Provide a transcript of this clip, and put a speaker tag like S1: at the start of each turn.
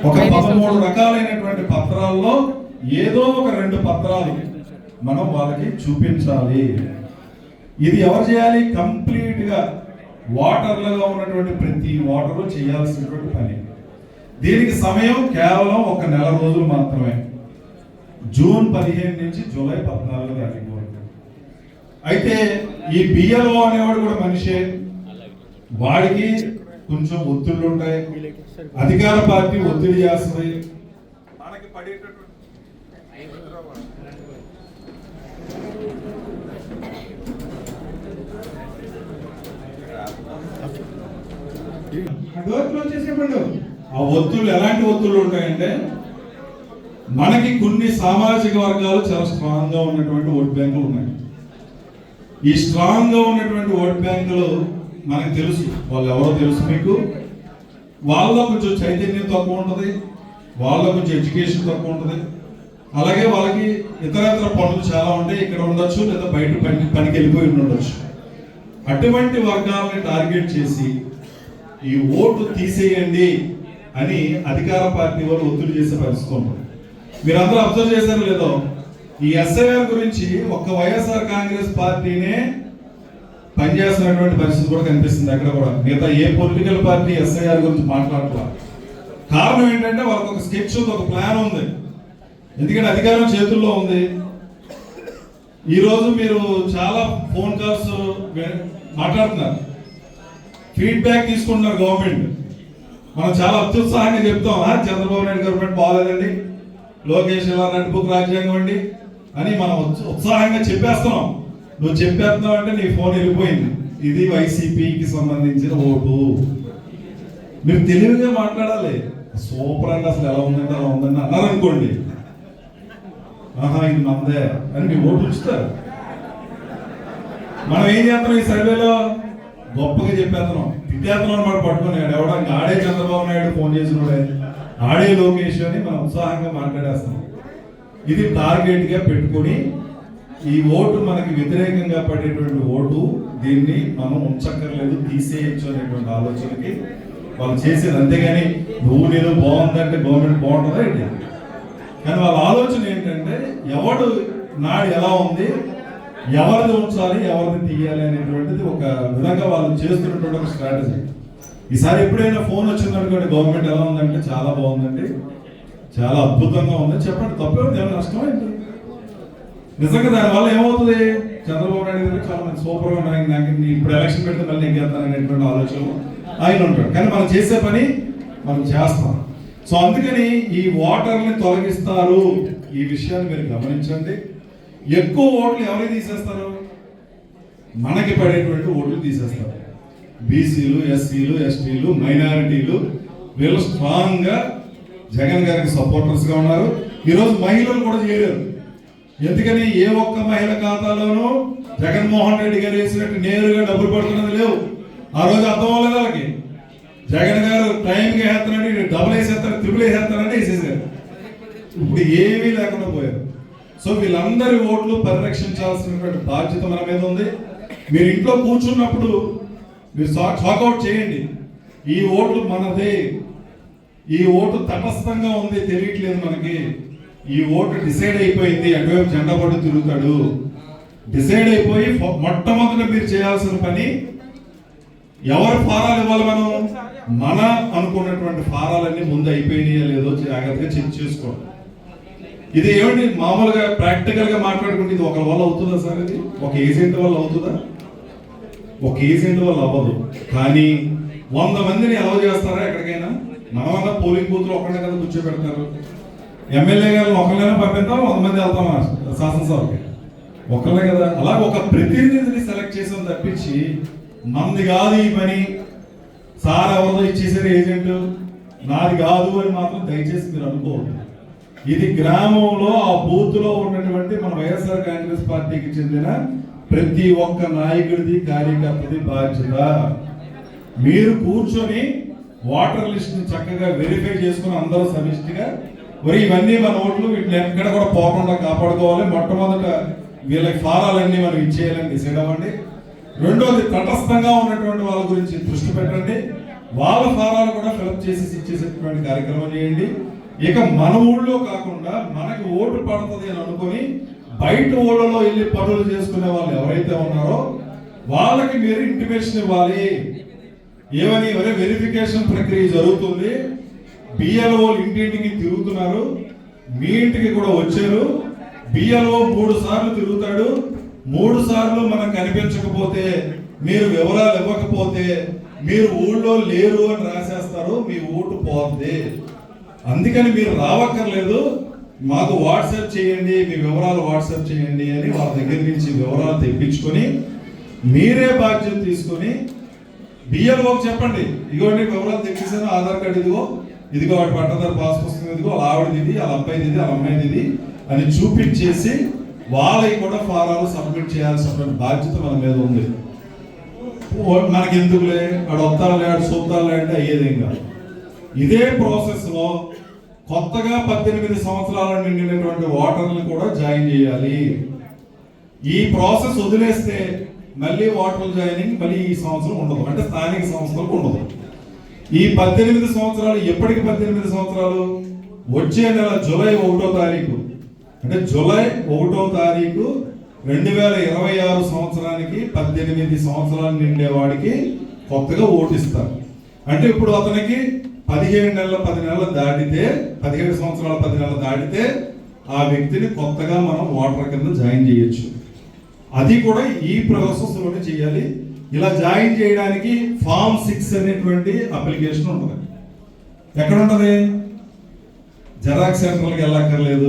S1: ఒక 13 రకాలైనటువంటి పత్రాల్లో ఏదో ఒక 2 పత్రాలు మనం వాళ్ళకి చూపించాలి. ఇది ఎవరు చేయాలి? కంప్లీట్ గా వాటర్లలో ఉన్నటువంటి ప్రతి ఓటరు చేయాల్సినటువంటి పని. దీనికి సమయం కేవలం 1 నెల రోజులు మాత్రమే, జూన్ 15 నుంచి జూలై 14 తారీఖు వరకు. అయితే ఈ బిఎల్ఓ అనేవాడు కూడా మనిషే, వాడికి కొంచెం ఒత్తిళ్ళు ఉంటాయి, అధికార పార్టీ ఒత్తిడి చేస్తుంది. మనకి పడేటటువంటి ఆ ఒత్తిళ్ళు ఎలాంటి ఒత్తిళ్ళు ఉంటాయంటే, మనకి కొన్ని సామాజిక వర్గాలు చాలా స్ట్రాంగ్ గా ఉన్నటువంటి ఓట్ బ్యాంకులు ఉన్నాయి. ఈ స్ట్రాంగ్ గా ఉన్నటువంటి ఓట్ బ్యాంకులు మనకు తెలుసు, వాళ్ళు ఎవరో తెలుసు మీకు. వాళ్ళలో కొంచెం చైతన్యం తక్కువ ఉంటుంది, వాళ్ళలో కొంచెం ఎడ్యుకేషన్ తక్కువ ఉంటుంది, అలాగే వాళ్ళకి ఇతరత్ర పనులు చాలా ఉంటాయి, ఇక్కడ ఉండొచ్చు లేదా బయట పనికి వెళ్ళిపోయి ఉండొచ్చు. అటువంటి వర్గాలని టార్గెట్ చేసి ఈ ఓటు తీసేయండి అని అధికార పార్టీ వాళ్ళు ఒత్తిడి చేసే పరిస్థితి ఉంటుంది. మీరు అందరూ అబ్జర్వ్ చేశారు లేదో, ఈ ఎస్ఐఆర్ గురించి ఒక్క వైఎస్ఆర్ కాంగ్రెస్ పార్టీనే పనిచేస్తున్నటువంటి పరిస్థితి కూడా కనిపిస్తుంది. అక్కడ కూడా మిగతా ఏ పొలిటికల్ పార్టీ ఎస్ఐఆర్ గురించి మాట్లాడట్లా. కారణం ఏంటంటే వాళ్ళకి ఒక స్కెచ్ ఉంది, ఒక ప్లాన్ ఉంది. ఎందుకంటే అధికారం చేతుల్లో ఉంది. ఈరోజు మీరు చాలా ఫోన్ కాల్స్ మాట్లాడుతున్నారు, ఫీడ్బ్యాక్ తీసుకుంటున్నారు గవర్నమెంట్. మనం చాలా అత్యుత్సాహంగా చెప్తాం, చంద్రబాబు నాయుడు గవర్నమెంట్ బాగాలేదండి, లోకేష్ ఇలా నడుపుకు రాజ్యాంగం అండి అని మనం ఉత్సాహంగా చెప్పేస్తున్నాం. నువ్వు చెప్పేస్తున్నావు అంటే నీ ఫోన్ వెళ్ళిపోయింది, ఇది వైసీపీకి సంబంధించిన ఓటు. మీరు తెలివిగా మాట్లాడాలి. సూపర్ అండి, అసలు ఎలా ఉందంటే అలా ఉందండి అన్నారు అనుకోండి, ఆహా ఇది మందే అని మీ ఓటు ఉంచుతారు. మనం ఏం చేస్తున్నాం ఈ సర్వేలో? గొప్పగా చెప్పేస్తున్నాం, తిట్టేస్తున్నాం అనమాట. పట్టుకుని ఎవడ ఆడే చంద్రబాబు నాయుడు ఫోన్ చేసినోడే, ఆడే లోకేష్ అని మనం ఉత్సాహంగా మాట్లాడేస్తున్నాం. ఇది టార్గెట్ గా పెట్టుకొని ఈ ఓటు మనకి వ్యతిరేకంగా పడేటువంటి ఓటు, దీన్ని మనం ఉంచక్కర్లేదు, తీసేయచ్చు అనేటువంటి ఆలోచనకి వాళ్ళు చేసేది. అంతేగాని నువ్వు నేను బాగుందంటే గవర్నమెంట్ బాగుంటుందా ఏంటి? కానీ వాళ్ళ ఆలోచన ఏంటంటే ఎవడు నాడు ఎలా ఉంది, ఎవరిది ఉంచాలి, ఎవరిది తీయాలి అనేటువంటిది ఒక విధంగా వాళ్ళు చేస్తున్నటువంటి ఒక స్ట్రాటజీ. ఈసారి ఎప్పుడైనా ఫోన్ వచ్చిందనుకోండి, గవర్నమెంట్ ఎలా ఉందంటే చాలా బాగుందండి, చాలా అద్భుతంగా ఉంది, చెప్పండి తప్పే ఉంది, ఏమైనా నష్టం ఏంటి? నిజంగా దానివల్ల ఏమవుతుంది? చంద్రబాబు నాయుడు గారు చాలా మంది సూపర్గా ఉన్నాయి, నాకు ఇప్పుడు ఎలక్షన్ పెడితే మళ్ళీ నెగ్గేస్తాను అనేటువంటి ఆలోచన ఆయన ఉంటాడు. కానీ మనం చేసే పని మనం చేస్తాం. సో అందుకని ఈ ఓటర్ని తొలగిస్తారు. ఈ విషయాన్ని మీరు గమనించండి. ఎక్కువ ఓట్లు ఎవరికి తీసేస్తారు? మనకి పడేటువంటి ఓట్లు తీసేస్తారు. బీసీలు, ఎస్సీలు, ఎస్టీలు, మైనారిటీలు, వీళ్ళు స్ట్రాంగ్ గా జగన్ గారికి సపోర్టర్స్ గా ఉన్నారు. ఈరోజు మహిళలు కూడా చేరారు. ఎందుకని? ఏ ఒక్క మహిళ ఖాతాలోనూ జగన్మోహన్ రెడ్డి గారు వేసినట్టు నేరుగా డబ్బులు పడుతున్నది లేవు. ఆ రోజు అర్థం అవ్వలేదు వాళ్ళకి. జగన్ గారు టైంకి వేస్తానండి, డబుల్ వేసేస్తారు, ట్రిపుల్ వేసేస్తారంటే వేసేసారు. ఇప్పుడు ఏమీ లేకుండా పోయారు. సో వీళ్ళందరి ఓట్లు పరిరక్షించాల్సినటువంటి బాధ్యత మన మీద ఉంది. మీరు ఇంట్లో కూర్చున్నప్పుడు మీరు షాక్అవుట్ చేయండి, ఈ ఓట్లు మనదే, ఈ ఓటు తటస్థంగా ఉంది, తెలియట్లేదు మనకి, ఈ ఓటు డిసైడ్ అయిపోయింది, అటువైపు జెండా పట్టు తిరుగుతాడు. డిసైడ్ అయిపోయి మొట్టమొదట మీరు చేయాల్సిన పని, ఎవరు ఫారాలు ఇవ్వాలి? మనం మన అనుకున్నటువంటి ఫారాలన్నీ ముందు అయిపోయినాయో లేదో జాగ్రత్తగా చెక్ చేసుకోండి. ఇది ఏమిటి? మామూలుగా ప్రాక్టికల్ గా మాట్లాడుకుంటే ఇది ఒకరి వల్ల అవుతుందా సార్? ఇది ఒక ఏజెంట్ వల్ల అవుతుందా? ఒక ఏజెంట్ వల్ల అవ్వదు. కానీ 100 మందిని అలౌ చేస్తారా ఎక్కడికైనా? మనమన్నా పోలింగ్ బూత్ లో ఒకళ్ళే కదా కూర్చోబెడతారు. ఎమ్మెల్యే గారిని ఒకళ్ళైనా పంపిద్దాం, 100 మంది వెళ్తామా శాసనసభకి? ఒకళ్ళే కదా. అలా ఒక ప్రతినిధిని సెలెక్ట్ చేసాం తప్పించి మంది కాదు ఈ పని, సార్ ఎవరిదో ఇచ్చేసారు ఏజెంట్, నాది కాదు అని మాత్రం దయచేసి మీరు అనుకోవద్దు. ఇది గ్రామంలో ఆ బూత్ లో ఉన్నటువంటి మన వైఎస్ఆర్ కాంగ్రెస్ పార్టీకి చెందిన ప్రతి ఒక్క నాయకుడిది, కార్యకర్తది బాధ్యత. మీరు కూర్చొని ఓటర్ లిస్ట్ ని చక్కగా వెరిఫై చేసుకుని అందరూ సమిష్టిగా మరి ఇవన్నీ మన ఓట్లు వీటిని ఎక్కడ కూడా పోకుండా కాపాడుకోవాలి. మొట్టమొదట వీళ్ళకి ఫారాలన్నీ మనం ఇచ్చేయాలని డిసైడ్ అవ్వండి. రెండోది, తటస్థంగా ఉన్నటువంటి వాళ్ళ గురించి దృష్టి పెట్టండి. వాళ్ళ ఫారాలు కూడా ఫిలప్ చేసి ఇచ్చేసేటువంటి కార్యక్రమం చేయండి. ఇక మన ఊళ్ళో కాకుండా మనకి ఓటు పడుతుంది అని అనుకుని బయట ఊళ్ళలో వెళ్ళి పనులు చేసుకునే వాళ్ళు ఎవరైతే ఉన్నారో వాళ్ళకి మీరు ఇంటిమేషన్ ఇవ్వాలి. ఏమని వెరిఫికేషన్ ప్రక్రియ జరుగుతుంది, బిఎల్ఓ ఇంటింటికి తిరుగుతున్నారు, మీ ఇంటికి కూడా వచ్చారు. బిఎల్ఓ 3 సార్లు తిరుగుతాడు. 3 సార్లు మనకు కనిపించకపోతే, మీరు వివరాలు ఇవ్వకపోతే మీరు ఊళ్ళో లేరు అని రాసేస్తారు, మీ ఓటు పోద్ది. అందుకని మీరు రావక్కర్లేదు, మాకు వాట్సాప్ చేయండి, మీ వివరాలు వాట్సాప్ చేయండి అని వాళ్ళ దగ్గర నుంచి వివరాలు తెప్పించుకొని మీరే బాధ్యత తీసుకొని బిఎల్ఓకి చెప్పండి, ఇదిగోండి వివరాలు తెప్పించాను, ఆధార్ కార్డు ఇదిగో వాడి పట్టదారు పాస్ పుస్తకం ఇదిగో, వాళ్ళ ఆవిడది ఇది, వాళ్ళ అబ్బాయిది ఇది, వాళ్ళ అమ్మాయిది ఇది అని చూపించేసి వాళ్ళకి కూడా ఫారాలు సబ్మిట్ చేయాల్సినటువంటి బాధ్యత మన మీద ఉంది. మనకి ఎందుకులే వాడు వస్తాడులే వాడు చూద్దాంలే అంటే అయ్యేదేం కాదు. ఇదే ప్రాసెస్ లో కొత్తగా 18 సంవత్సరాలు నిండినటువంటి ఓటర్లను కూడా జాయిన్ చేయాలి. ఈ ప్రాసెస్ వదిలేస్తే మళ్ళీ ఓటర్లు జాయినింగ్ మళ్ళీ ఈ సంవత్సరం ఉండదు, అంటే స్థానిక సంస్థలకు ఉండదు. ఈ 18 సంవత్సరాలు ఎప్పటికి 18 సంవత్సరాలు? వచ్చే నెల జూలై 1వ తారీఖు, అంటే జూలై 1వ తారీఖు 2026 సంవత్సరానికి 18 సంవత్సరాలు నిండేవాడికి కొత్తగా ఓటిస్తారు. అంటే ఇప్పుడు అతనికి 17 నెలల 10 నెలలు దాటితే, 17 సంవత్సరాల 10 నెలలు దాటితే ఆ వ్యక్తిని కొత్తగా మనం ఓటర్ కింద జాయిన్ చేయొచ్చు. అది కూడా ఈ ప్రాసెస్ లోనే చేయాలి. ఇలా జాయిన్ చేయడానికి ఫామ్ 6 అనేటువంటి అప్లికేషన్ ఉంటుంది. ఎక్కడ ఉంటుంది? జెరాక్స్ సెంటర్లకు వెళ్ళక్కర్లేదు.